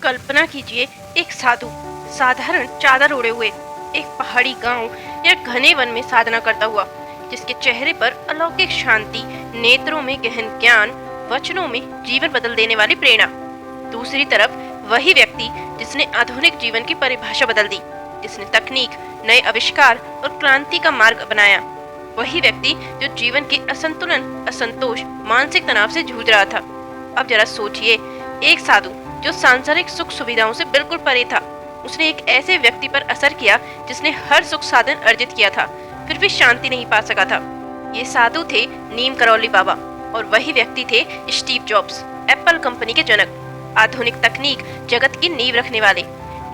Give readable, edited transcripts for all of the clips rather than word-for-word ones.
कल्पना कीजिए, एक साधु साधारण चादर ओढ़े हुए एक पहाड़ी गांव या घने वन में साधना करता हुआ, जिसके चेहरे पर अलौकिक शांति, नेत्रों में गहन ज्ञान, वचनों में जीवन बदल देने वाली प्रेरणा। दूसरी तरफ वही व्यक्ति जिसने आधुनिक जीवन की परिभाषा बदल दी, जिसने तकनीक, नए आविष्कार और क्रांति का मार्ग बनाया। वही व्यक्ति जो जीवन के असंतुलन, असंतोष, मानसिक तनाव से जूझ रहा था। अब जरा सोचिए, एक साधु जो सांसारिक सुख सुविधाओं से बिल्कुल परे था, उसने एक ऐसे व्यक्ति पर असर किया जिसने हर सुख साधन अर्जित किया था, फिर भी शांति नहीं पा सका था। ये साधु थे नीम करौली बाबा, और वही व्यक्ति थे स्टीव जॉब्स, एप्पल कंपनी के जनक, आधुनिक तकनीक जगत की नींव रखने वाले।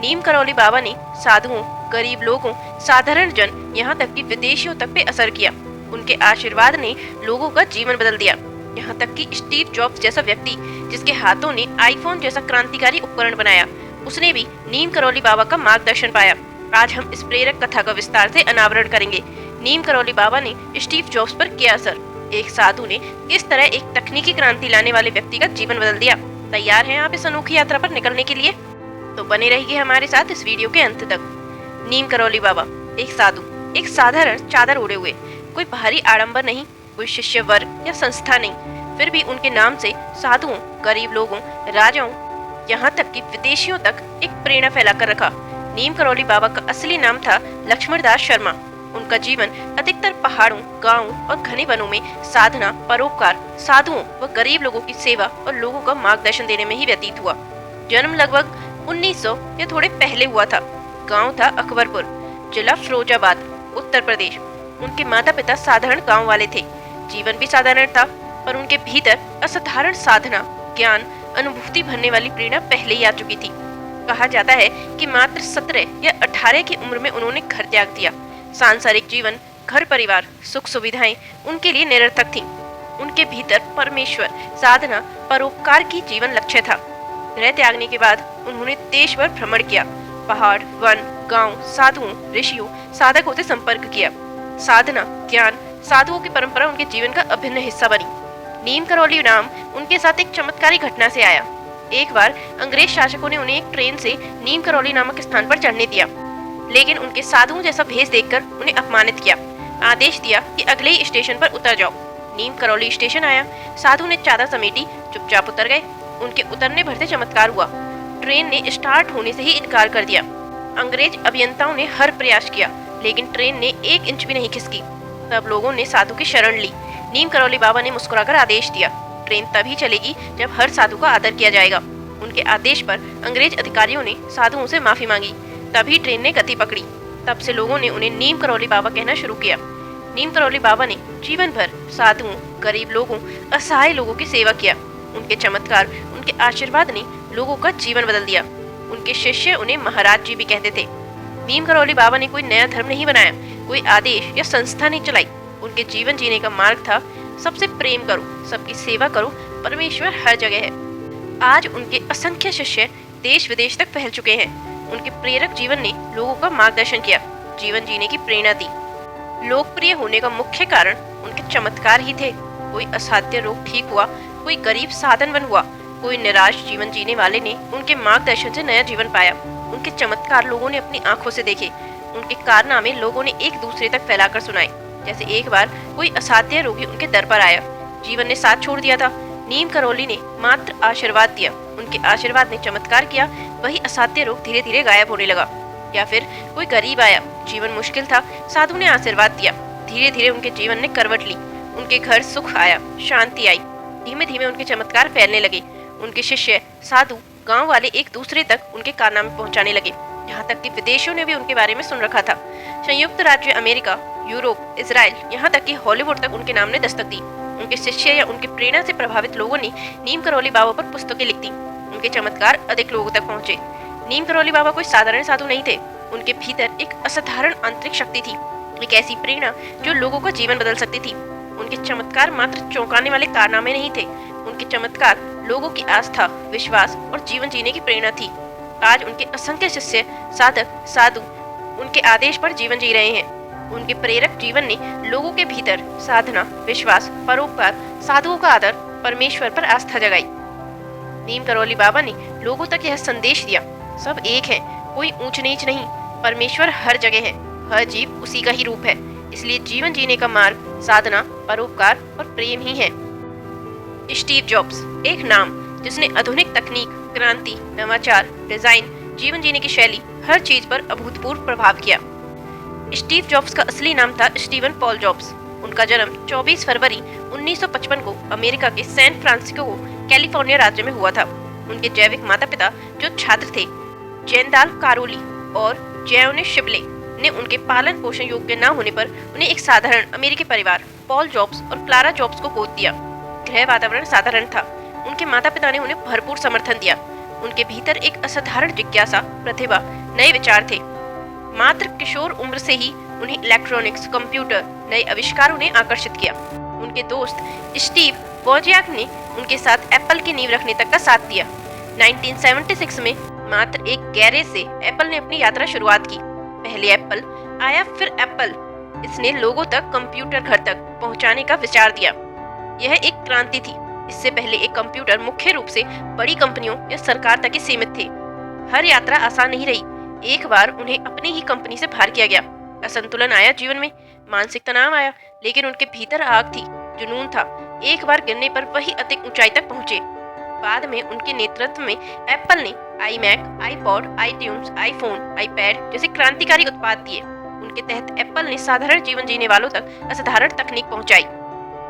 नीम करौली बाबा ने साधुओं, गरीब लोगों, साधारण जन, यहाँ तक कि विदेशियों तक पे असर किया। उनके आशीर्वाद ने लोगों का जीवन बदल दिया। यहाँ तक कि स्टीव जॉब्स जैसा व्यक्ति, जिसके हाथों ने आईफोन जैसा क्रांतिकारी उपकरण बनाया, उसने भी नीम करौली बाबा का मार्गदर्शन पाया। आज हम इस प्रेरक कथा का विस्तार से अनावरण करेंगे। नीम करौली बाबा ने स्टीव जॉब्स पर किया असर, एक साधु ने किस तरह एक तकनीकी क्रांति लाने वाले व्यक्ति का जीवन बदल दिया। तैयार हैं आप इस अनोखी यात्रा पर निकलने के लिए? तो बने रहिए हमारे साथ इस वीडियो के अंत तक। नीम करौली बाबा, एक साधु, एक साधारण चादर ओढ़े हुए, कोई भारी आडंबर नहीं, कोई शिष्य वर्ग या संस्था नहीं, फिर भी उनके नाम से साधुओं, गरीब लोगों, राजाओं, यहाँ तक कि विदेशियों तक एक प्रेरणा फैलाकर रखा। नीम करौली बाबा का असली नाम था लक्ष्मण दास शर्मा। उनका जीवन अधिकतर पहाड़ों, गांवों और घने वनों में साधना, परोपकार, साधुओं व गरीब लोगों की सेवा और लोगों का मार्गदर्शन देने में ही व्यतीत हुआ। जन्म लगभग 1900 या थोड़े पहले हुआ था। गांव था अकबरपुर, जिला फिरोजाबाद, उत्तर प्रदेश। उनके माता पिता साधारण गांव वाले थे। जीवन भी साधारण था, पर उनके भीतर असाधारण साधना, ज्ञान, अनुभूति भरने वाली प्रेरणा पहले ही आ चुकी थी। कहा जाता है कि मात्र 17 या 18 की उम्र में उन्होंने घर त्याग दिया। सांसारिक जीवन, घर परिवार, सुख सुविधाएं उनके लिए निरर्थक थीं। उनके भीतर परमेश्वर, साधना, परोपकार की जीवन लक्ष्य था। गृह त्यागने के बाद उन्होंने देश भर भ्रमण किया, पहाड़, वन, गांव, साधुओं, ऋषियों, साधकों से संपर्क किया। साधना, ज्ञान, साधुओं की परंपरा उनके जीवन का अभिन्न हिस्सा बनी। नीम करौली नाम उनके साथ एक चमत्कारी घटना से आया। एक बार अंग्रेज शासकों ने उन्हें एक ट्रेन से नीम करौली नामक स्थान पर चढ़ने दिया, लेकिन उनके साधुओं जैसा भेष देखकर उन्हें अपमानित किया। आदेश दिया कि अगले ही स्टेशन पर उतर जाओ। नीम करौली स्टेशन आया। साधु ने चादर समेटी, चुपचाप उतर गए। उनके उतरने भर से चमत्कार हुआ। ट्रेन ने स्टार्ट होने से ही इनकार कर दिया। अंग्रेज अभियंताओं ने हर प्रयास किया, लेकिन ट्रेन ने 1 इंच भी नहीं खिसकी। तब लोगों ने साधु की शरण ली। नीम करौली बाबा ने मुस्कुराकर आदेश दिया, ट्रेन तभी चलेगी जब हर साधु का आदर किया जाएगा। उनके आदेश पर अंग्रेज अधिकारियों ने साधुओं से माफी मांगी, तभी ट्रेन ने गति पकड़ी। तब से लोगों ने उन्हें नीम करौली बाबा कहना शुरू किया। नीम करौली बाबा ने जीवन भर साधुओं, गरीब लोगों, असहाय लोगों की सेवा किया। उनके चमत्कार, उनके आशीर्वाद ने लोगों का जीवन बदल दिया। उनके शिष्य उन्हें महाराज जी भी कहते थे। नीम करौली बाबा ने कोई नया धर्म नहीं बनाया, कोई आदेश या संस्था नहीं चलाई। उनके जीवन जीने का मार्ग था, सबसे प्रेम करो, सबकी सेवा करो, परमेश्वर हर जगह है। आज उनके असंख्य शिष्य देश विदेश तक फैल चुके हैं। उनके प्रेरक जीवन ने लोगों का मार्गदर्शन किया, जीवन जीने की प्रेरणा दी। लोकप्रिय होने का मुख्य कारण उनके चमत्कार ही थे। कोई असाध्य रोग ठीक हुआ, कोई गरीब साधनवान हुआ, कोई निराश जीवन जीने वाले ने उनके मार्गदर्शन से नया जीवन पाया। उनके चमत्कार लोगों ने अपनी आंखों से देखे। उनके कारनामे लोगों ने एक दूसरे तक फैलाकर सुनाए। जैसे एक बार कोई असाध्य रोगी उनके दर पर आया, जीवन ने साथ छोड़ दिया था। नीम करौली ने मात्र आशीर्वाद दिया, उनके आशीर्वाद ने चमत्कार किया, वही असाध्य रोग धीरे धीरे गायब होने लगा। या फिर कोई गरीब आया, जीवन मुश्किल था, साधु ने आशीर्वाद दिया, धीरे धीरे उनके जीवन ने करवट ली। उनके घर सुख आया, शांति आई। धीमे धीमे उनके चमत्कार फैलने लगे। उनके शिष्य, साधु, गांव वाले एक दूसरे तक उनके कारनामे पहुंचाने लगे, यहाँ तक कि विदेशों ने भी उनके बारे में सुन रखा था। संयुक्त राज्य अमेरिका, यूरोप, इजराइल, यहाँ तक कि हॉलीवुड तक उनके नाम ने दस्तक दी। उनके शिष्य या उनकी प्रेरणा से प्रभावित लोगों ने नीम करौली बाबा पर पुस्तकें लिख दी। उनके चमत्कार अधिक लोगों तक पहुंचे। नीम करौली बाबा कोई साधारण साधु नहीं थे। उनके भीतर एक असाधारण आंतरिक शक्ति थी, एक ऐसी प्रेरणा जो लोगों का जीवन बदल सकती थी। उनके चमत्कार मात्र चौंकाने वाले कारनामे नहीं थे, उनके चमत्कार लोगों की आस्था, विश्वास और जीवन जीने की प्रेरणा थी। आज उनके असंख्य शिष्य, साधक, साधु उनके आदेश पर जीवन जी रहे हैं। उनके प्रेरक जीवन ने लोगों के भीतर साधना, विश्वास, परोपकार, साधुओं का आदर, परमेश्वर पर आस्था जगाई। नीम करौली बाबा ने लोगों तक यह संदेश दिया, सब एक है, कोई ऊंच नीच नहीं, परमेश्वर हर जगह है, हर जीव उसी का ही रूप है, इसलिए जीवन जीने का मार्ग साधना, परोपकार और प्रेम ही है। स्टीव जॉब्स, एक नाम जिसने आधुनिक तकनीक, क्रांति, नवाचार, डिजाइन, जीवन जीने की शैली, हर चीज पर अभूतपूर्व प्रभाव किया। स्टीव जॉब्स का असली नाम था स्टीवन पॉल जॉब्स। उनका जन्म 24 फरवरी 1955 को अमेरिका के सैन फ्रांसिस्को, कैलिफोर्निया राज्य में हुआ था। उनके जैविक माता पिता जो छात्र थे, जेनदाल कारोली और जैने शिबले, ने उनके पालन पोषण योग्य न होने पर उन्हें एक साधारण अमेरिकी परिवार पॉल जॉब्स और क्लारा जॉब्स को गोद दिया। गृह वातावरण साधारण था। उनके माता पिता ने उन्हें भरपूर समर्थन दिया। उनके भीतर एक असाधारण जिज्ञासा, प्रतिभा, नए विचार थे। मात्र किशोर उम्र से ही उन्हें इलेक्ट्रॉनिक्स, कंप्यूटर, नए आविष्कारों ने आकर्षित किया। उनके दोस्त स्टीव वोजियाक ने उनके साथ एप्पल की नींव रखने तक का साथ दिया। 1976 में मात्र एक गैरेज से एप्पल ने अपनी यात्रा शुरुआत की। पहले एप्पल आया, फिर एप्पल। इसने लोगों तक कंप्यूटर घर तक पहुंचाने का विचार दिया। यह एक क्रांति थी। इससे पहले एक कंप्यूटर मुख्य रूप से बड़ी कंपनियों या सरकार तक ही सीमित थे। हर यात्रा आसान नहीं रही। एक बार उन्हें अपनी ही कंपनी से बाहर किया गया। असंतुलन आया जीवन में, मानसिक तनाव आया, लेकिन उनके भीतर आग थी, जुनून था। एक बार गिरने पर वही अधिक ऊंचाई तक पहुंचे। बाद में उनके नेतृत्व में एप्पल ने iMac, iPod, iTunes, iPhone, iPad जैसे क्रांतिकारी उत्पाद दिए। उनके तहत एप्पल ने साधारण जीवन जीने वालों तक असाधारण तकनीक पहुंचाई।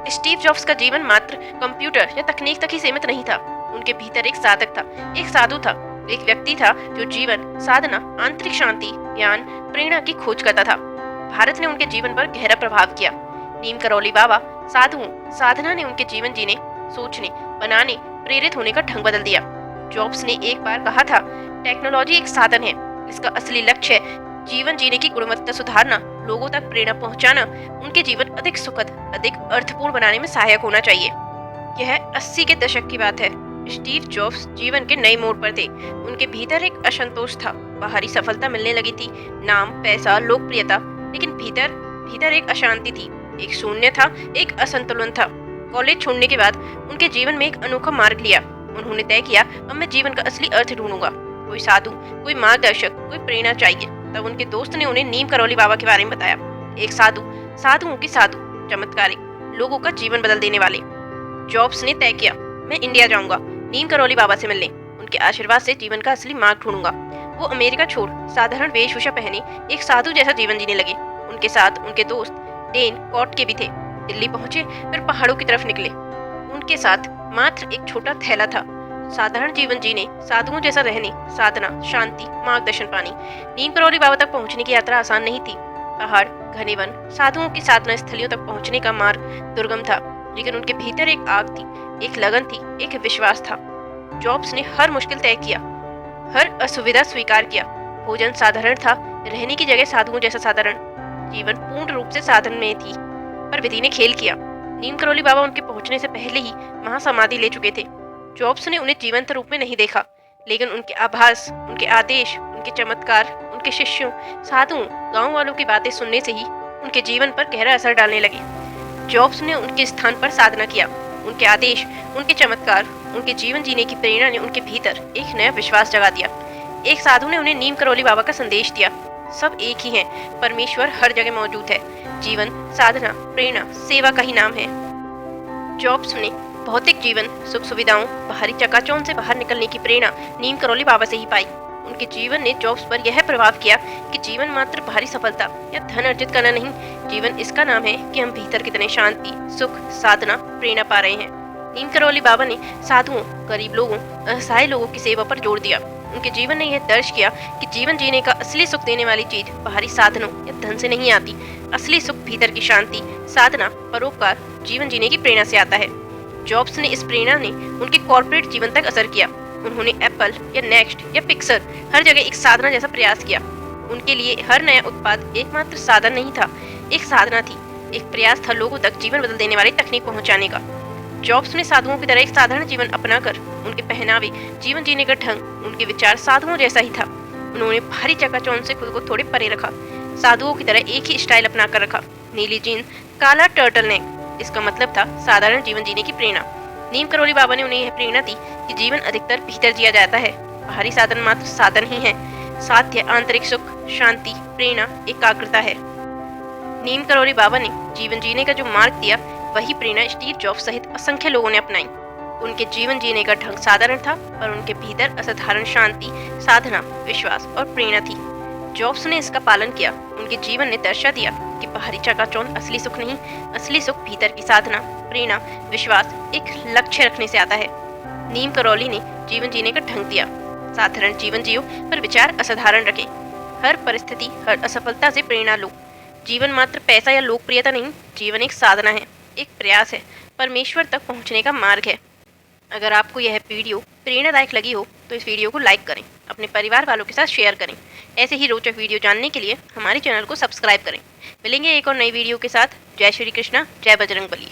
स्टीव जॉब्स का जीवन मात्र कंप्यूटर या तकनीक तक ही सीमित नहीं था। उनके भीतर एक साधक था, एक साधु था, एक व्यक्ति था जो जीवन, साधना, आंतरिक शांति, ज्ञान, प्रेरणा की खोज करता था। भारत ने उनके जीवन पर गहरा प्रभाव किया। नीम करौली बाबा, साधुओं, साधना ने उनके जीवन जीने, सोचने, बनाने, प्रेरित होने का ढंग बदल दिया। जॉब्स ने एक बार कहा था, टेक्नोलॉजी एक साधन है, इसका असली लक्ष्य है जीवन जीने की गुणवत्ता सुधारना, लोगों तक प्रेरणा पहुंचाना, उनके जीवन अधिक सुखद, अधिक अर्थपूर्ण बनाने में सहायक होना चाहिए। यह 80 के दशक की बात है। स्टीव जॉब्स जीवन के नए मोड़ पर थे। उनके भीतर एक असंतोष था। बाहरी सफलता मिलने लगी थी, नाम, पैसा, लोकप्रियता, लेकिन भीतर एक अशांति थी, एक शून्य था, एक असंतुलन था। कॉलेज छोड़ने के बाद उनके जीवन में एक अनोखा मार्ग लिया। उन्होंने तय किया, अब मैं जीवन का असली अर्थ ढूंढूंगा। कोई साधु, कोई मार्गदर्शक, कोई प्रेरणा चाहिए। तब उनके दोस्त ने उन्हें नीम करौली बाबा के बारे में बताया। एक साधु, साधुओं की साधु, चमत्कारिक, लोगों का जीवन बदल देने वाले। जॉब्स ने तय किया, मैं इंडिया जाऊंगा, नीम करौली बाबा से मिलने, उनके आशीर्वाद से जीवन का असली मार्ग ढूंढूंगा। वो अमेरिका छोड़ साधारण वेशभूषा पहने एक साधु जैसा जीवन जीने लगे। उनके साथ उनके दोस्त डेन कॉट के भी थे। दिल्ली पहुंचे, फिर पहाड़ों की तरफ निकले। उनके साथ मात्र एक छोटा थैला था, साधारण जीवन जीने, साधुओं जैसा रहने, साधना, शांति, मार्गदर्शन पाने। नीम करौली बाबा तक पहुंचने की यात्रा आसान नहीं थी। पहाड़, घने वन, साधुओं की साधना स्थलियों तक पहुंचने का मार्ग दुर्गम था, लेकिन उनके भीतर एक आग थी, एक लगन थी, एक विश्वास था। जॉब्स ने हर मुश्किल तय किया, हर असुविधा स्वीकार किया। भोजन साधारण था, रहने की जगह साधुओं जैसा साधारण। जीवन पूर्ण रूप से साधन में थी, पर विधि ने खेल किया। नीम करौली बाबा उनके पहुंचने से पहले ही महासमाधि ले चुके थे। जॉब्स ने उन्हें जीवंत रूप में नहीं देखा, लेकिन उनके आभास, उनके आदेश, उनके चमत्कार, उनके शिष्यों, साधुओं, गांव वालों की बातें सुनने से ही उनके जीवन पर गहरा असर डालने लगे। जॉब्स ने उनके स्थान पर साधना किया। उनके आदेश, उनके चमत्कार, उनके जीवन जीने की प्रेरणा ने उनके भीतर एक नया विश्वास जगा दिया। एक साधु ने उन्हें नीम करौली बाबा का संदेश दिया, सब एक ही हैं, परमेश्वर हर जगह मौजूद है, जीवन, साधना, प्रेरणा, सेवा का ही नाम है। जॉब्स ने भौतिक जीवन, सुख सुविधाओं, बाहरी चकाचौंध से बाहर निकलने की प्रेरणा नीम करौली बाबा से ही पाई। उनके जीवन ने जॉब्स पर यह प्रभाव किया कि जीवन मात्र बाहरी सफलता या धन अर्जित करना नहीं, जीवन इसका नाम है कि हम भीतर कितने शांति, सुख, साधना, प्रेरणा पा रहे हैं। नीम करौली बाबा ने साधुओं, गरीब लोगों, असहाय लोगों की सेवा पर जोर दिया। उनके जीवन ने यह दर्ज किया कि जीवन जीने का असली सुख देने वाली चीज बाहरी साधनों या धन से नहीं आती। असली सुख भीतर की शांति, साधना, परोपकार, जीवन जीने की प्रेरणा से आता है। जॉब्स ने इस प्रेरणा ने उनके कॉर्पोरेट जीवन तक असर किया। उन्होंने एप्पल या नेक्स्ट या पिक्सर हर जगह एक साधना जैसा प्रयास किया। उनके लिए हर नया उत्पाद एकमात्र साधन नहीं था, एक साधना थी, एक प्रयास था लोगों तक जीवन बदल देने वाली तकनीक पहुंचाने का। जॉब्स ने साधुओं की तरह एक साधारण जीवन अपनाकर उनके पहनावे, जीवन जीने का ढंग, उनके विचार साधुओं जैसा ही था। उन्होंने भारी चकाचौंध से खुद को थोड़े परे रखा, साधुओं की तरह एक ही स्टाइल अपनाकर रखा, नीली जीन्स, काला टर्टल नेक। इसका मतलब था साधारण जीवन जीने की प्रेरणा। नीम करौली बाबा ने उन्हें यह प्रेरणा दी कि जीवन अधिकतर भीतर जिया जाता है। बाहरी साधन मात्र साधन ही है। साध्य आंतरिक सुख, शांति, प्रेरणा, एकाग्रता है। नीम करौली बाबा ने जीवन जीने का जो मार्ग दिया, वही प्रेरणा स्टीव जॉब्स सहित असंख्य लोगों ने अपनाई। उनके जीवन जीने का ढंग साधारण था, पर उनके भीतर असाधारण शांति, साधना, विश्वास और प्रेरणा थी। जॉब्स ने इसका पालन किया। उनके जीवन ने दर्शा दिया कि बाहरी चकाचौंध असली सुख नहीं, असली सुख भीतर की साधना, प्रेरणा, विश्वास, एक लक्ष्य रखने से आता है। नीम करौली ने जीवन जीने का ढंग दिया। साधारण जीवन जियो, पर विचार असाधारण रखें। हर परिस्थिति, हर असफलता से प्रेरणा लो। जीवन मात्र पैसा या लोकप्रियता नहीं, जीवन एक साधना है, एक प्रयास है, परमेश्वर तक पहुंचने का मार्ग है। अगर आपको यह वीडियो प्रेरणादायक लगी हो तो इस वीडियो को लाइक करें, अपने परिवार वालों के साथ शेयर करें। ऐसे ही रोचक वीडियो जानने के लिए हमारे चैनल को सब्सक्राइब करें। मिलेंगे एक और नई वीडियो के साथ। जय श्री कृष्णा, जय बजरंगबली।